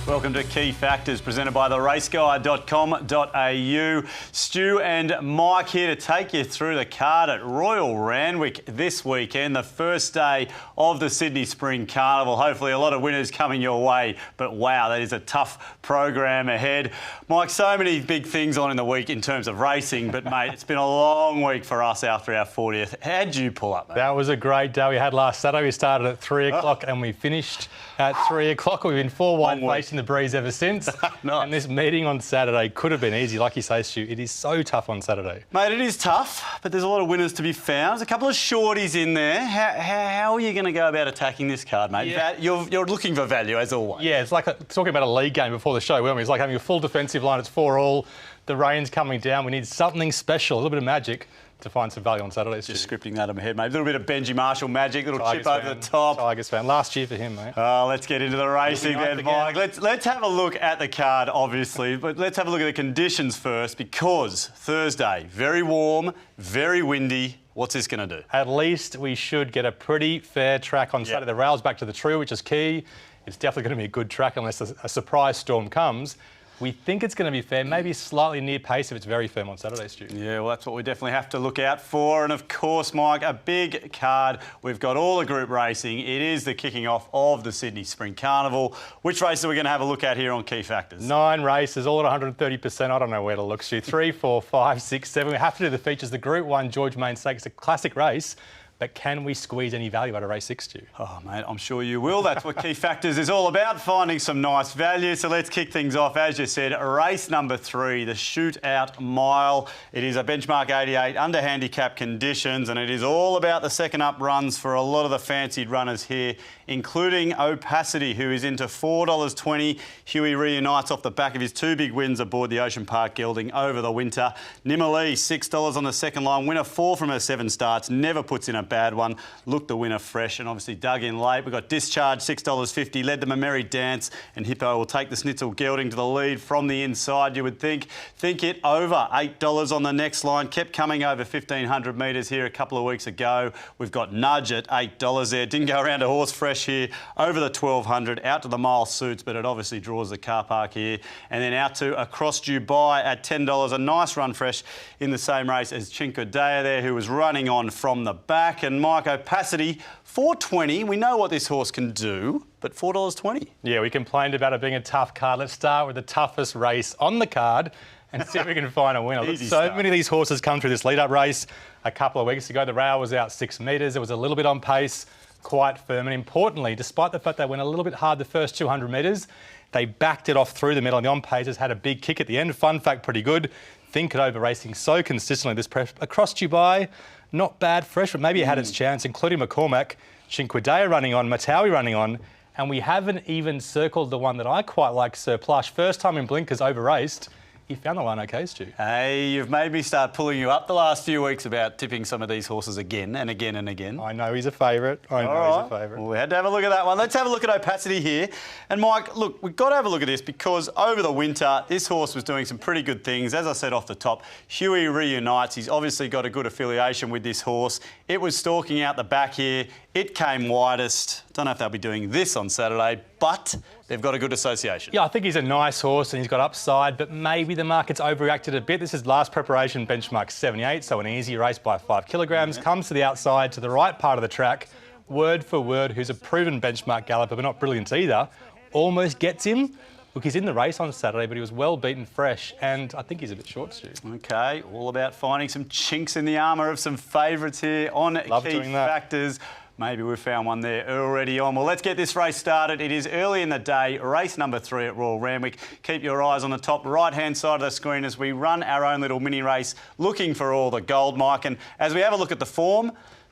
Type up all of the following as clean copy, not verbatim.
Welcome to Key Factors, presented by theraceguide.com.au. Stu and Mike here to take you through the card at Royal Randwick this weekend, the first day of the Sydney Spring Carnival. Hopefully a lot of winners coming your way, but wow, that is a tough program ahead. Mike, so many big things on in the week in terms of racing, but mate, it's been a long week for us after our 40th. How'd you pull up, mate? That was a great day we had last Saturday. We started at 3 o'clock and we finished at 3 o'clock. We've been four wide facing the breeze ever since. Nice. And this meeting on Saturday could have been easy. Like you say, Stu, it is so tough on Saturday. Mate, it is tough, but there's a lot of winners to be found. There's a couple of shorties in there. How are you going to go about attacking this card, mate? Yeah. You're looking for value, as always. Yeah, it's like talking about a league game before the show, weren't we? It's like having a full defensive line. It's 4-all. The rain's coming down. We need something special, a little bit of magic to find some value on Saturday. Just scripting that in my head, mate. A little bit of Benji Marshall magic, little Tigers chip over the top. Tigers fan. Last year for him, mate. Oh, let's get into the racing then, Mike. Let's have a look at the card, obviously, but let's have a look at the conditions first, because Thursday, very warm, very windy. What's this going to do? At least we should get a pretty fair track on Saturday. The rail's back to the true, which is key. It's definitely going to be a good track unless a surprise storm comes. We think it's going to be fair, maybe slightly near pace if it's very firm on Saturday, Stu. Yeah, well, that's what we definitely have to look out for. And, of course, Mike, a big card. We've got all the group racing. It is the kicking off of the Sydney Spring Carnival. Which race are we going to have a look at here on Key Factors? 9 races, all at 130%. I don't know where to look, Stu. 3, 4, 5, 6, 7. We have to do the features. The Group 1 George Main Stakes, a classic race. But can we squeeze any value out of race 6, Stu? Oh, mate, I'm sure you will. That's what Key Factors is all about, finding some nice value. So let's kick things off. As you said, race number 3, the Shootout Mile. It is a benchmark 88 under handicap conditions, and it is all about the second up runs for a lot of the fancied runners here, including Opacity, who is into $4.20. Huey reunites off the back of his 2 big wins aboard the Ocean Park Gelding over the winter. Nimalee, $6 on the second line. Winner 4 from her 7 starts. Never puts in a bad one. Looked the winner fresh and obviously dug in late. We've got Discharge, $6.50. Led them a merry dance, and Hippo will take the Schnitzel Gelding to the lead from the inside, you would think. Think it over $8 on the next line. Kept coming over 1,500 metres here a couple of weeks ago. We've got Nudge at $8 there. Didn't go around a horse fresh here. Over the 1,200. Out to the mile suits, but it obviously draws the car park here. And then out to Across Dubai at $10. A nice run fresh in the same race as Cinque Dea there, who was running on from the back. And Mike, Opacity, $4.20. We know what this horse can do, but $4.20. Yeah, we complained about it being a tough card. Let's start with the toughest race on the card and see if we can find a winner. So many of these horses come through this lead-up race. A couple of weeks ago, the rail was out 6 metres. It was a little bit on pace, quite firm. And importantly, despite the fact they went a little bit hard the first 200 metres, they backed it off through the middle. And the on-pacers had a big kick at the end. Fun fact, pretty good. Think it over racing so consistently this prep. Across Dubai, not bad fresh, but maybe it had its chance, including McCormack, Cinque Dea running on, Matawi running on, and we haven't even circled the one that I quite like, Sir Plush. First time in blinkers, over-raced. He found the line okay, Stu. Hey, you've made me start pulling you up the last few weeks about tipping some of these horses again and again and again. I know he's a favourite. He's a favourite. Well, we had to have a look at that one. Let's have a look at Opacity here. And Mike, look, we've got to have a look at this because over the winter, this horse was doing some pretty good things. As I said off the top, Huey reunites. He's obviously got a good affiliation with this horse. It was stalking out the back here. It came widest. Don't know if they'll be doing this on Saturday, but they've got a good association. Yeah, I think he's a nice horse and he's got upside, but maybe the market's overreacted a bit. This is last preparation, benchmark 78, so an easy race by 5 kilograms. Yeah. Comes to the outside, to the right part of the track. Word for word, who's a proven benchmark galloper, but not brilliant either. Almost gets him. Look, he's in the race on Saturday, but he was well beaten fresh, and I think he's a bit short, Stu. OK, all about finding some chinks in the armour of some favourites here on Key Factors. Maybe we've found one there already on. Well, let's get this race started. It is early in the day, race number 3 at Royal Randwick. Keep your eyes on the top right-hand side of the screen as we run our own little mini race looking for all the gold, Mike. And as we have a look at the form,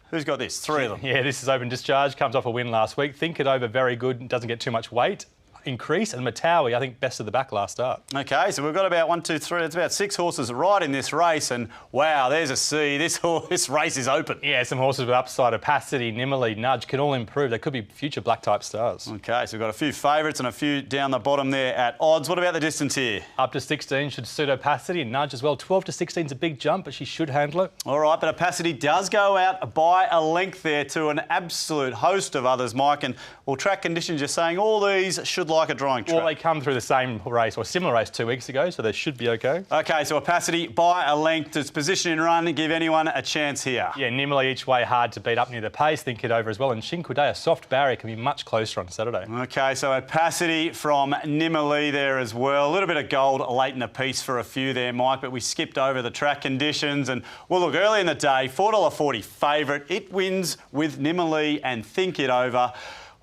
who's got this? 3 of them. Yeah, this is Open Discharge. Comes off a win last week. Think it over, very good. Doesn't get too much weight. Increase, and Matawi, I think, best of the back last start. OK, so we've got about 1, 2, 3, it's about 6 horses right in this race, and wow, there's a C. This race is open. Yeah, some horses with upside, Opacity, Nimalee, Nudge can all improve. They could be future black-type stars. OK, so we've got a few favourites and a few down the bottom there at odds. What about the distance here? Up to 16 should suit Opacity and Nudge as well. 12 to 16 is a big jump, but she should handle it. All right, but Opacity does go out by a length there to an absolute host of others, Mike, and well, track conditions, you're saying all these should like a drying track? Well, they come through the same race or similar race 2 weeks ago, so they should be okay. Okay, so Opacity by a length. Does position in run give anyone a chance here? Yeah, Nimmerley each way hard to beat up near the pace, think it over as well. And Cinque Day, a soft barrier, can be much closer on Saturday. Okay, so Opacity from Nimmerley there as well. A little bit of gold late in the piece for a few there, Mike, but we skipped over the track conditions. And, well, look, early in the day, $4.40 favourite. It wins with Nimmerley and Think It Over.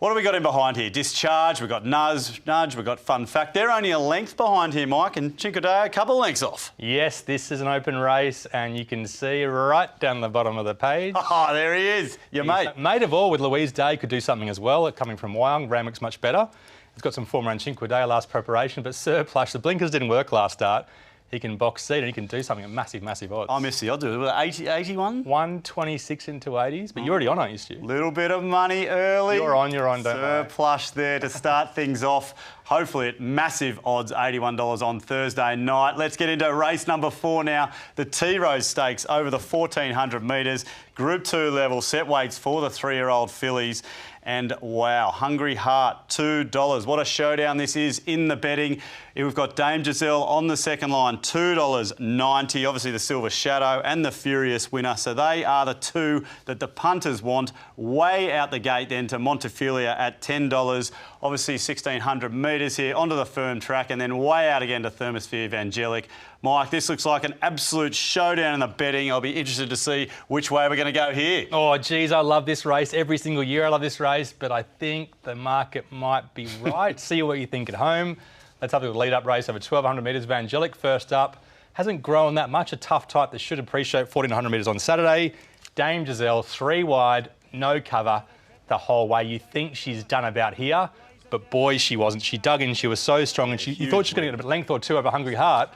What have we got in behind here? Discharge, we've got Nudge, we've got Fun Fact. They're only a length behind here, Mike, and Cinque Day a couple of lengths off. Yes, this is an open race, and you can see right down the bottom of the page. Oh, there he is, your mate. Mate of all with Louise Day could do something as well. Coming from Wyong, Randwick's much better. He's got some form around Cinque Day last preparation, but Surplus, the blinkers didn't work last start. He can box seat and he can do something at massive, massive odds. I missed the odds. 81? 126 into 80s, but you're already on, aren't you, Stu? Little bit of money early. You're on, don't worry. Surplus there to start things off. Hopefully at massive odds, $81 on Thursday night. Let's get into race number 4 now. The T-Rose Stakes over the 1,400 metres. Group 2 level, set weights for the 3-year-old fillies. And wow, Hungry Heart, $2. What a showdown this is in the betting. We've got Dame Giselle on the second line, $2.90. Obviously the Silver Shadow and the Furious Winner. So they are the two that the punters want. Way out the gate then to Montefilia at $10. Obviously 1,600 metres here onto the firm track and then way out again to Thermosphere Evangelic. Mike, this looks like an absolute showdown in the betting. I'll be interested to see which way we're going to go here. Oh, geez, I love this race. Every single year I love this race, but I think the market might be right. See what you think at home. Let's have a lead-up race over 1,200 metres. Evangelic first up. Hasn't grown that much. A tough type that should appreciate 1,400 metres on Saturday. Dame Giselle, 3 wide, no cover the whole way. You think she's done about here, but boy, she wasn't. She dug in. She was so strong, and you thought she was going to get a length or two over Hungry Heart.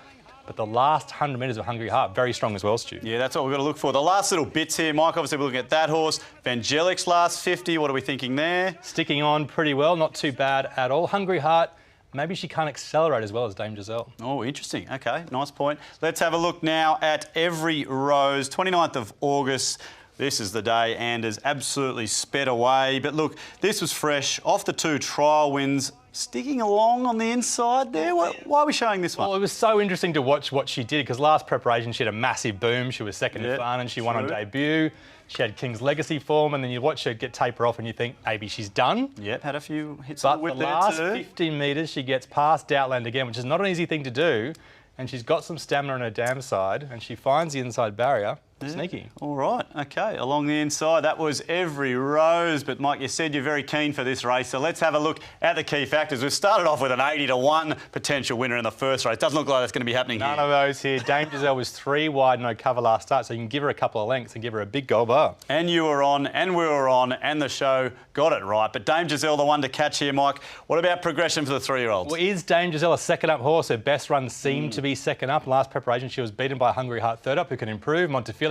But the last 100 metres of Hungry Heart, very strong as well, Stu. Yeah, that's what we've got to look for. The last little bits here, Mike, obviously we're looking at that horse. Evangelic's last 50, what are we thinking there? Sticking on pretty well, not too bad at all. Hungry Heart, maybe she can't accelerate as well as Dame Giselle. Oh, interesting. Okay, nice point. Let's have a look now at Every Rose, 29th of August. This is the day Anders absolutely sped away. But look, this was fresh, off the 2 trial wins. Sticking along on the inside there. Why are we showing this one? Well, it was so interesting to watch what she did because last preparation she had a massive boom. She was second in fun and she won on debut. She had King's Legacy form and then you watch her get taper off and you think maybe she's done. Yep, had a few hits but on the whip the there last too. 15 metres she gets past Outland again, which is not an easy thing to do. And she's got some stamina on her dam side and she finds the inside barrier. Yeah. Sneaky. All right, okay, along the inside, that was Every Rose. But Mike, you said you're very keen for this race, so let's have a look at the key factors. We've started off with an 80-1 potential winner in the first race. Doesn't look like that's going to be happening None of those here. Dame Giselle was 3 wide, no cover last start, so you can give her a couple of lengths and give her a big gold bar. And you were on, and we were on, and the show got it right. But Dame Giselle, the one to catch here, Mike. What about progression for the 3-year-olds? Well, is Dame Giselle a second-up horse? Her best run seemed to be second up. Last preparation, she was beaten by Hungry Heart third up, who can improve. Montefilia,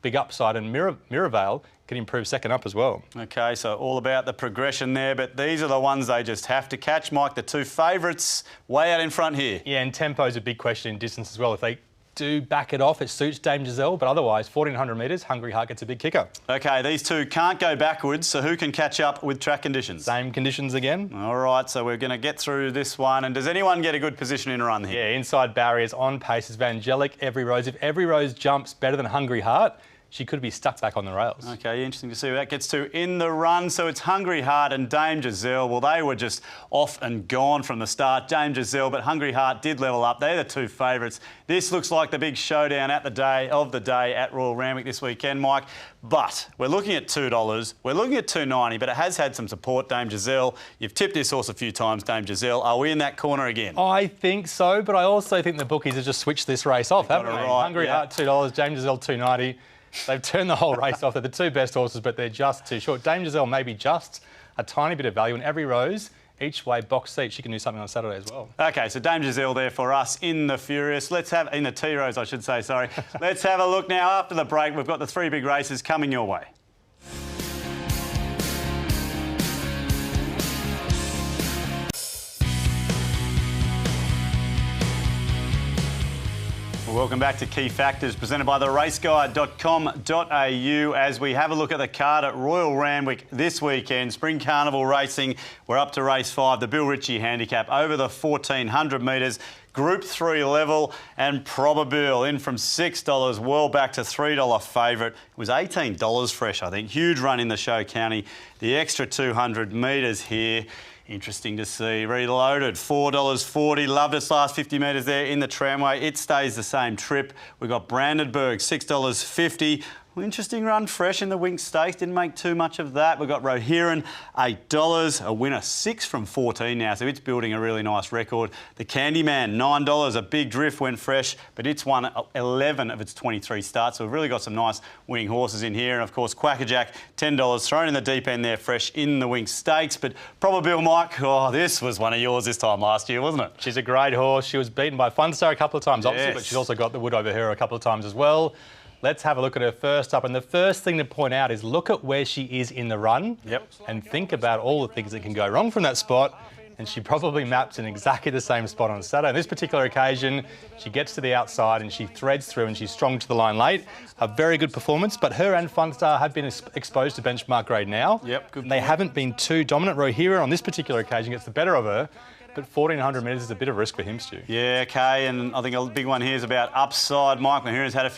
big upside, and Miravail can improve second up as well. Okay, so all about the progression there, but these are the ones they just have to catch, Mike. The 2 favourites way out in front here. Yeah, and tempo's a big question in distance as well. If they do back it off, it suits Dame Giselle, but otherwise, 1,400 metres, Hungry Heart gets a big kicker. Okay, these 2 can't go backwards, so who can catch up with track conditions? Same conditions again. All right, so we're going to get through this one. And does anyone get a good position in a run here? Yeah, inside barriers, on pace is Evangelic, Every Rose. If Every Rose jumps better than Hungry Heart, she could be stuck back on the rails. Okay, interesting to see where that gets to in the run. So it's Hungry Heart and Dame Giselle. Well, they were just off and gone from the start. Dame Giselle, but Hungry Heart did level up. They're the 2 favourites. This looks like the big showdown at the day at Royal Randwick this weekend, Mike. But we're looking at $2. We're looking at $2.90, but it has had some support, Dame Giselle. You've tipped this horse a few times, Dame Giselle. Are we in that corner again? I think so, but I also think the bookies have just switched this race off, haven't they? Right, Hungry Heart, $2, Dame Giselle, $2.90. They've turned the whole race off. They're the 2 best horses, but they're just too short. Dame Giselle maybe just a tiny bit of value, and Every Rose, each way box seat, she can do something on Saturday as well. Okay, so Dame Giselle there for us in the Furious. In the T-Rose, I should say, sorry. Let's have a look now. After the break, we've got the 3 big races coming your way. Welcome back to Key Factors, presented by theraceguide.com.au as we have a look at the card at Royal Randwick this weekend. Spring Carnival Racing, we're up to race 5, the Bill Richie Handicap, over the 1,400 metres. Group 3 level, and Probable in from $6, well back to $3 favourite. It was $18 fresh, I think. Huge run in the show county. The extra 200 metres here. Interesting to see. Reloaded, $4.40. Loved its last 50 metres there in the tramway. It stays the same trip. We've got Brandenburg, $6.50. Interesting run fresh in the Winx Stakes. Didn't make too much of that. We've got Rohiran, $8. A winner, 6 from 14 now, so it's building a really nice record. The Candyman, $9. A big drift, went fresh, but it's won 11 of its 23 starts, so we've really got some nice winning horses in here. And, of course, Quackerjack, $10. Thrown in the deep end there, fresh in the Winx Stakes. But Probable, Mike, oh, this was one of yours this time last year, wasn't it? She's a great horse. She was beaten by Funstar a couple of times, obviously, but she's also got the wood over her a couple of times as well. Let's have a look at her first up. And the first thing to point out is look at where she is in the run and think about all the things that can go wrong from that spot. And she probably maps in exactly the same spot on Saturday. On this particular occasion, she gets to the outside and she threads through and she's strong to the line late. A very good performance, but her and Funstar have been exposed to benchmark grade now. Good. They haven't been too dominant. Rohira on this particular occasion gets the better of her. But 1,400 metres is a bit of risk for him, Stu. Yeah, okay, and I think a big one here is about upside. Mike Rohiran's had a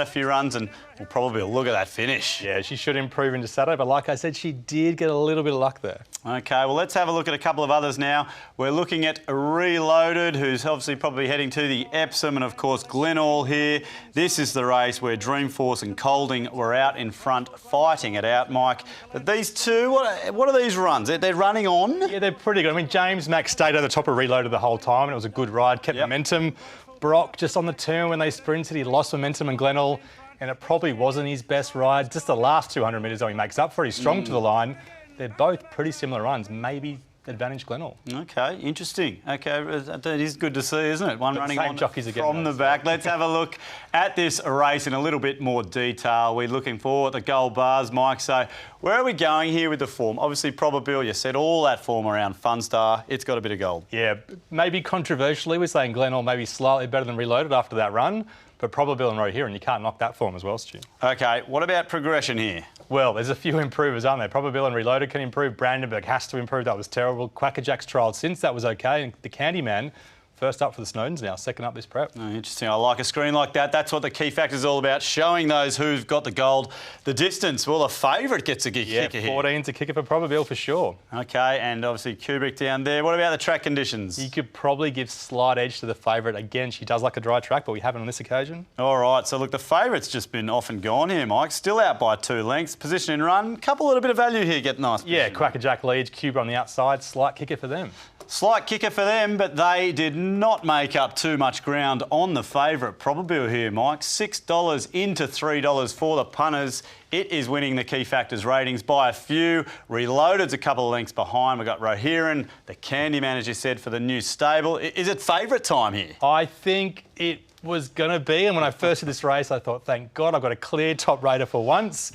few runs, and we'll probably look at that finish. Yeah, she should improve into Saturday, but like I said, she did get a little bit of luck there. Okay, well, let's have a look at a couple of others now. We're looking at Reloaded, who's obviously probably heading to the Epsom, and, of course, Glenall here. This is the race where Dreamforce and Colding were out in front fighting it out, Mike. But these two, what are these runs? They're running on? Yeah, they're pretty good. I mean, James Mack stayed at the top of Reloaded the whole time, and it was a good ride, kept momentum. Brock, just on the turn when they sprinted, he lost momentum in Glenall, and it probably wasn't his best ride. Just the last 200 metres, though, he makes up for it. He's strong to the line. They're both pretty similar runs. Maybe advantage Glenall. Okay, interesting. Okay, it is good to see, isn't it? One running on from the back. Let's have a look at this race in a little bit more detail. We're looking for the gold bars, Mike. So where are we going here with the form? Obviously, Probable, you said all that form around Funstar. It's got a bit of gold. Yeah, maybe controversially, we're saying Glenall maybe slightly better than Reloaded after that run. But Probable and Rohiran, you can't knock that form as well, Stu. Okay, what about progression here? Well, there's a few improvers, aren't there? Probable and Reloaded can improve. Brandenburg has to improve. That was terrible. Quackerjack's trialled since. That was okay. And the Candyman, first up for the Snowdens now, second up this prep. Oh, interesting. I like a screen like that. That's what the Key Factor is all about, showing those who've got the gold. The distance, well, the favourite gets a kicker here. 14's a kicker for Probable for sure. Okay, and obviously Kubrick down there. What about the track conditions? You could probably give slight edge to the favourite. Again, she does like a dry track, but we haven't on this occasion. All right, so look, the favourite's just been off and gone here, Mike. Still out by 2 lengths. Position in run. Couple little bit of value here, get nice. Yeah, Quackerjack leads, Cuba on the outside. Slight kicker for them. Slight kicker for them, but they did not make up too much ground on the favourite Probable here, Mike. $6 into $3 for the punters. It is winning the Key Factors ratings by a few. Reloaded's a couple of lengths behind. We've got Rohiran, the Candyman, as you said, for the new stable. Is it favourite time here? I think it was going to be, and when I first did this race, I thought, thank God, I've got a clear top rater for once.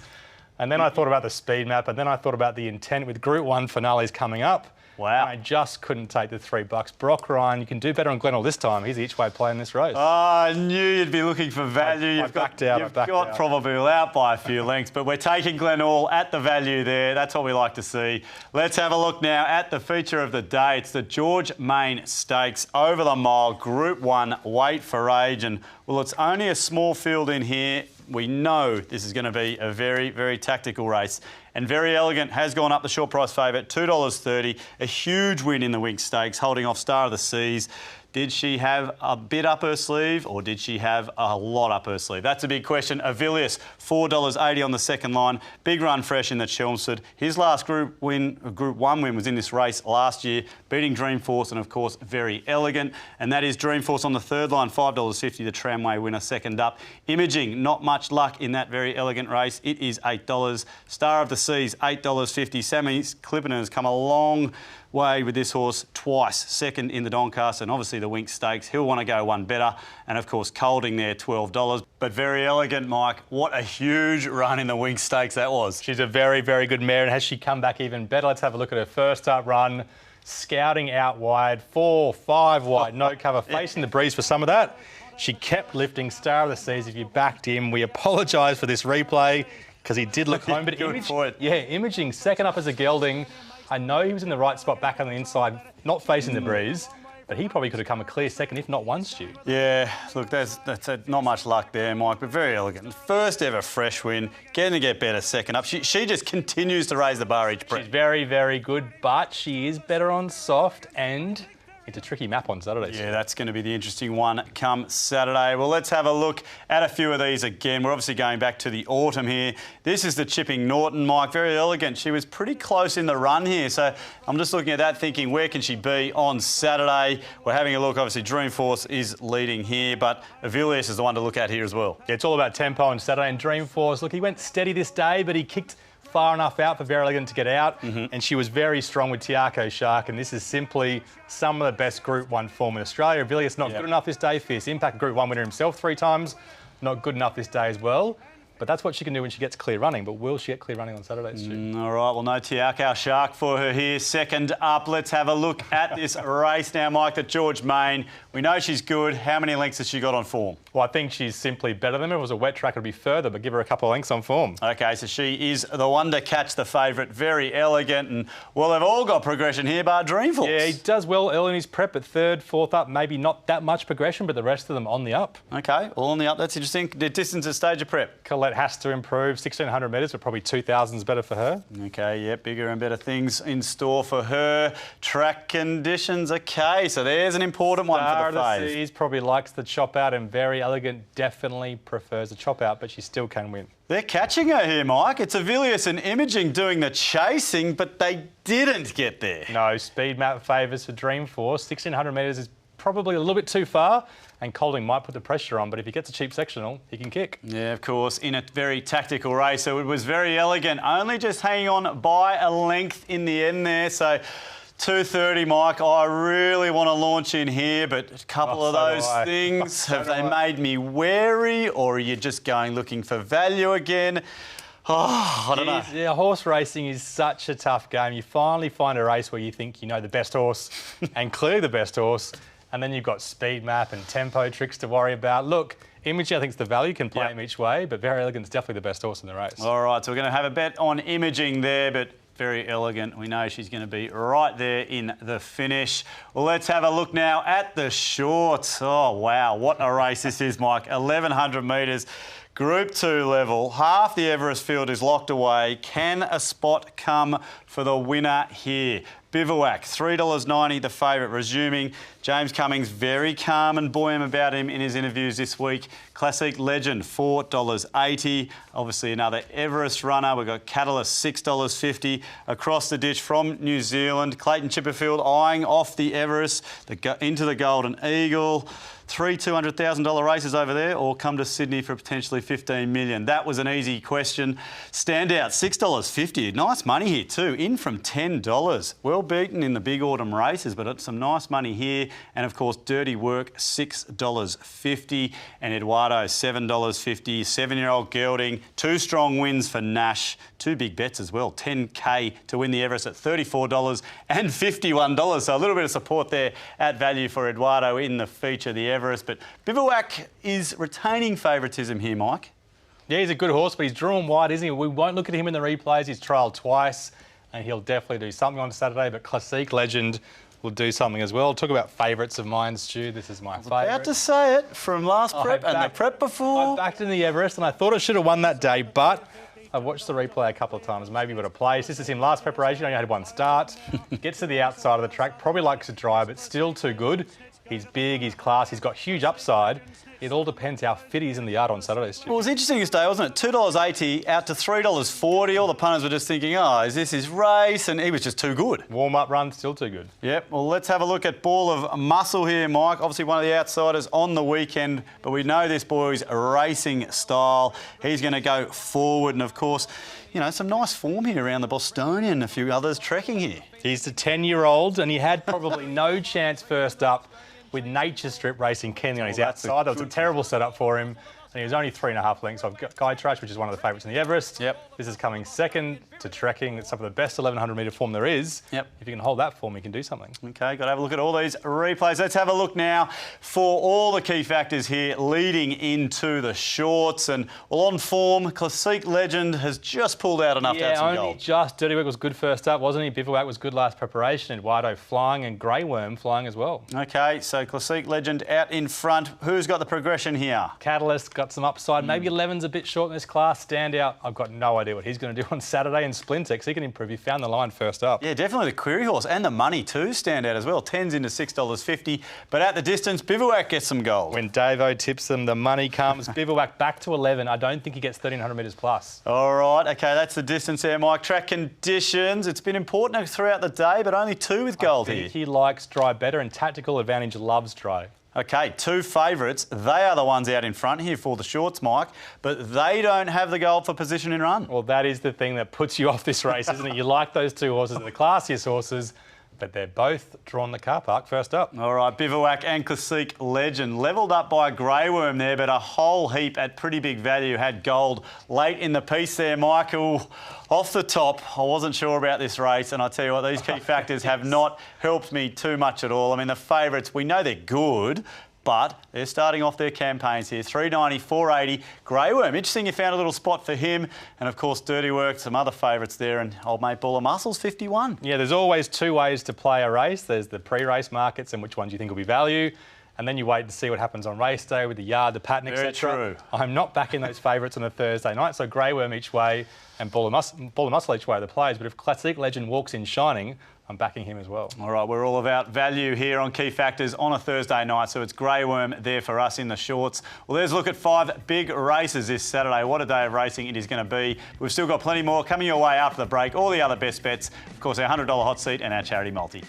And then I thought about the speed map, and then I thought about the intent with Group 1 finales coming up. Wow. I just couldn't take the $3. Brock Ryan, you can do better on Glenall this time. He's each way playing this race. Oh, I knew you'd be looking for value. You've got Probable out by a few lengths, but we're taking Glenall at the value there. That's what we like to see. Let's have a look now at the feature of the day. It's the George Main Stakes over the mile, Group 1, weight for age. And, well, it's only a small field in here. We know this is going to be a very, very tactical race. And Very Elegant has gone up the short price favourite, $2.30. A huge win in the Winx Stakes, holding off Star of the Seas. Did she have a bit up her sleeve or did she have a lot up her sleeve? That's a big question. Avilius, $4.80 on the second line. Big run fresh in the Chelmsford. His last Group 1 win was in this race last year, beating Dreamforce and, of course, Very Elegant. And that is Dreamforce on the third line, $5.50, the tramway winner, second up. Imaging, not much luck in that Very Elegant race. It is $8. Star of the Seas, $8.50. Sammy Clipperton has come a long way with this horse twice, second in the Doncaster and obviously the Winx Stakes. He'll want to go one better. And, of course, Colding there, $12. But Very Elegant, Mike, what a huge run in the Winx Stakes that was. She's a very, very good mare, and has she come back even better? Let's have a look at her first up run. Scouting out wide, 4, 5 wide, no cover, facing the breeze for some of that. She kept lifting, star of the seas. If you backed him, we apologise for this replay because he did look home. But imaging second up as a gelding. I know he was in the right spot back on the inside, not facing the breeze. But he probably could have come a clear second, if not one, Stu. Yeah, look, that's not much luck there, Mike, but very elegant. First ever fresh win, getting to get better second up. She just continues to raise the bar each prep. She's very, very good, but she is better on soft and it's a tricky map on Saturday. Yeah, that's going to be the interesting one come Saturday. Well, let's have a look at a few of these again. We're obviously going back to the autumn here. This is the Chipping Norton, Mike. Very elegant. She was pretty close in the run here. So I'm just looking at that thinking, where can she be on Saturday? We're having a look. Obviously, Dreamforce is leading here, but Avilius is the one to look at here as well. Yeah, it's all about tempo on Saturday. And Dreamforce, look, he went steady this day, but he kicked far enough out for Very Elegant to get out, and she was very strong with Tiako Shark, and this is simply some of the best Group 1 form in Australia. Villiers not good enough this day. Fierce Impact Group 1 winner himself 3 times, not good enough this day as well. But that's what she can do when she gets clear running. But will she get clear running on Saturday, Stu? All right, well, no Tiako Shark for her here. Second up, let's have a look at this race now, Mike, the George Main. We know she's good. How many lengths has she got on form? Well, I think she's simply better than her. If it was a wet track, it would be further, but give her a couple of lengths on form. OK, so she is the one to catch the favourite. Very elegant. And, well, they've all got progression here, bar Dreamforce. Yeah, he does well early in his prep, but third, fourth up, maybe not that much progression, but the rest of them on the up. OK, all on the up. That's interesting. The distance at stage of prep. Colette has to improve. 1,600 metres, but probably 2,000 is better for her. OK, yeah, bigger and better things in store for her. Track conditions, OK, so there's an important one for the phase. Seas probably likes the chop out, and Very Elegant definitely prefers the chop out, but she still can win. They're catching her here, Mike. It's Avilius and Imaging doing the chasing, but they didn't get there. No, speed map favours for Dreamforce. 1,600 metres is probably a little bit too far, and Colding might put the pressure on, but if he gets a cheap sectional, he can kick. Yeah, of course, in a very tactical race. So it was Very Elegant, only just hanging on by a length in the end there. So 2:30, Mike. I really want to launch in here, but a couple of those things, have they made me wary, or are you just going looking for value again? Oh, I don't know. Yeah, horse racing is such a tough game. You finally find a race where you think you know the best horse and clearly the best horse, and then you've got speed map and tempo tricks to worry about. Look, Imaging, I think, is the value, can play him each way, but Very Elegant is definitely the best horse in the race. All right, so we're going to have a bet on Imaging there, but Very Elegant, we know she's going to be right there in the finish. Well, let's have a look now at the shorts. Oh, wow, what a race this is, Mike. 1,100 metres. Group 2 level, half the Everest field is locked away. Can a spot come for the winner here? Bivouac, $3.90, the favourite, resuming. James Cummings, very calm and buoyant about him in his interviews this week. Classic Legend, $4.80. Obviously another Everest runner. We've got Catalyst, $6.50. Across the ditch from New Zealand, Clayton Chipperfield eyeing off the Everest into the Golden Eagle. 3 $200,000 races over there, or come to Sydney for potentially $15 million? That was an easy question. Standout, $6.50. Nice money here too, in from $10. Well beaten in the big autumn races, but some nice money here. And of course, Dirty Work, $6.50. And Eduardo, $7.50. 7-year-old gelding. 2 strong wins for Nash. 2 big bets as well. $10K to win the Everest at $34 and $51. So a little bit of support there at value for Eduardo in the feature, the Everest. But Bivouac is retaining favouritism here, Mike. Yeah, he's a good horse, but he's drawn wide, isn't he? We won't look at him in the replays. He's trialled twice, and he'll definitely do something on Saturday. But Classique Legend will do something as well. Talk about favourites of mine, Stu. This is my favourite. About to say it from last prep and the prep before. I backed in the Everest, and I thought I should have won that day, but I've watched the replay a couple of times, maybe with a place. This is him last preparation, only had 1 start. Gets to the outside of the track, probably likes to drive, but still too good. He's big, he's class, he's got huge upside. It all depends how fit he is in the yard on Saturday, Stu. Well, it was interesting this day, wasn't it? $2.80 out to $3.40. All the punters were just thinking, oh, is this his race? And he was just too good. Warm-up run, still too good. Yep. Well, let's have a look at Ball of Muscle here, Mike. Obviously one of the outsiders on the weekend, but we know this boy's racing style. He's going to go forward, and of course, you know, some nice form here around the Bostonian, a few others trekking here. He's the 10-year-old, and he had probably no chance first up with Nature Strip racing keenly on his outside. That was a terrible setup for him. And he was only 3.5 lengths off Guy Trash, which is one of the favourites in the Everest. Yep. This is coming second to trekking. It's some of the best 1100 metre form there is. Yep. If you can hold that form, you can do something. Okay, got to have a look at all these replays. Let's have a look now for all the key factors here leading into the shorts. And well, on form, Classique Legend has just pulled out enough to have some gold. Just. Dirty Work was good first up, wasn't he? Bivouac was good last preparation, and Wido flying and Grey Worm flying as well. Okay, so Classique Legend out in front. Who's got the progression here? Catalyst got some upside. Maybe 11's a bit short in this class. Standout, I've got no idea what he's going to do on Saturday. And Splinter, because he can improve. He found the line first up. Yeah, definitely the Query Horse and the money too stand out as well. 10's into $6.50. But at the distance, Bivouac gets some gold. When Davo tips them, the money comes. Bivouac back to 11. I don't think he gets 1,300 metres plus. All right, okay, that's the distance there, Mike. Track conditions, it's been important throughout the day, but only 2 with gold here. He likes dry better, and Tactical Advantage loves dry. Okay, 2 favourites. They are the ones out in front here for the shorts, Mike, but they don't have the gold for position in run. Well, that is the thing that puts you off this race, isn't it? You like those 2 horses, the classiest horses, but they're both drawn the car park first up. All right, Bivouac and Classique Legend. Levelled up by Grey Worm there, but a whole heap at pretty big value. Had gold late in the piece there, Michael. Off the top, I wasn't sure about this race, and I tell you what, these key factors have not helped me too much at all. I mean, the favourites, we know they're good, but they're starting off their campaigns here. 390, 480. Grey Worm, interesting you found a little spot for him. And of course, Dirty Work, some other favourites there. And old mate Buller Muscles, 51. Yeah, there's always 2 ways to play a race. There's the pre-race markets and which ones you think will be value. And then you wait to see what happens on race day with the yard, the pattern, etc. Very true. I'm not backing those favourites on a Thursday night. So Grey Worm each way and Buller Muscle each way are the plays. But if Classique Legend walks in shining, I'm backing him as well. All right, we're all about value here on Key Factors on a Thursday night, so it's Grey Worm there for us in the shorts. Well, there's a look at 5 big races this Saturday. What a day of racing it is going to be. We've still got plenty more coming your way after the break. All the other best bets, of course, our $100 hot seat and our charity multi.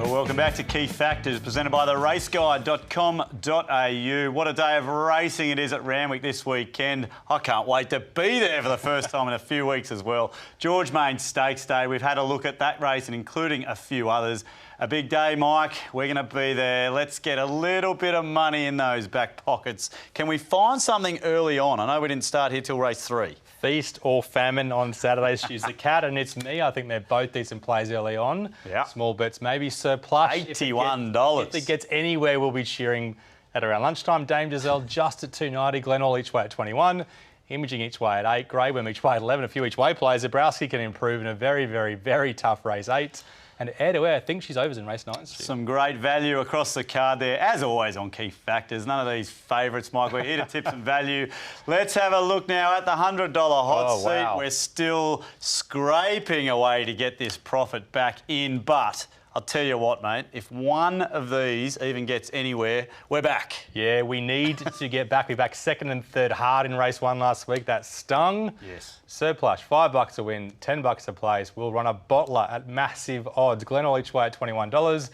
Welcome back to Key Factors, presented by the raceguide.com.au. What a day of racing it is at Randwick this weekend. I can't wait to be there for the first time in a few weeks as well. George Main Stakes Day, we've had a look at that race and including a few others. A big day, Mike. We're going to be there. Let's get a little bit of money in those back pockets. Can we find something early on? I know we didn't start here till race 3. Feast or famine on Saturdays. Choose the cat and it's me. I think they're both decent plays early on. Yeah. Small bets, maybe surplus. $81. If it gets anywhere, we'll be cheering at around lunchtime. Dame Giselle just at 290. Glenall each way at 21. Imaging each way at 8. Grey Worm each way at 11. A few each way plays. Zabrowski can improve in a very, very, very tough race 8. And Air to Air, I think she's overs in race 9. Some great value across the card there, as always on Key Factors. None of these favourites, Mike. We're here to tip some value. Let's have a look now at the $100 hot seat. Wow. We're still scraping away to get this profit back in, but I'll tell you what, mate, if one of these even gets anywhere, we're back. Yeah, we need to get back. We're back 2nd and 3rd hard in race 1 last week. That stung. Yes. Surplus, $5 a win, $10 a place. We'll run a bottler at massive odds. Glenall each way at $21.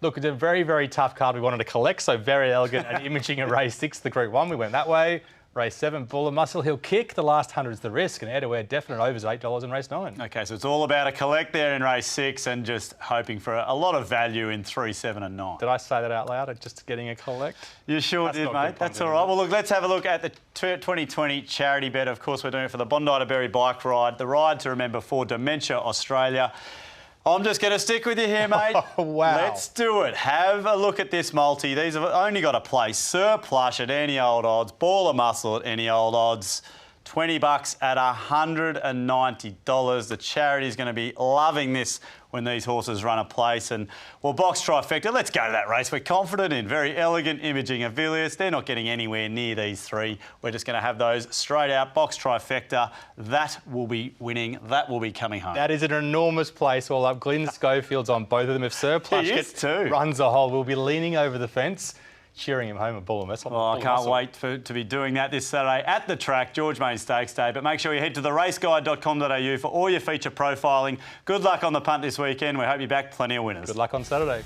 Look, it's a very, very tough card we wanted to collect, so very elegant and imaging at race 6, the Group 1. We went that way. Race 7, Buller Muscle, he'll kick. The last 100's the risk, and Air to Air definite overs $8 in race 9. OK, so it's all about a collect there in race 6 and just hoping for a lot of value in 3, 7 and 9. Did I say that out loud? Just getting a collect? You sure did, mate. That's all right. Well, look, let's have a look at the 2020 charity bet. Of course, we're doing it for the Bondi to Berry bike ride, the ride to remember for Dementia Australia. I'm just going to stick with you here, mate. Oh, wow. Let's do it. Have a look at this multi. These have only got a place. Surplus at any old odds. Baller Muscle at any old odds. $20 at $190. The charity is going to be loving this when these horses run a place. And, well, box trifecta, let's go to that race. We're confident in. Very elegant imaging of Villiers. They're not getting anywhere near these 3. We're just going to have those straight out. Box trifecta, that will be winning. That will be coming home. That is an enormous place all up. Glyn Schofield's on both of them. If Surplus runs a hole, we'll be leaning over the fence, cheering him home at Buller Muscle. Oh, I can't wait to be doing that this Saturday at the track, George Main Stakes Day. But make sure you head to the raceguide.com.au for all your feature profiling. Good luck on the punt this weekend. We hope you're back. Plenty of winners. Good luck on Saturday.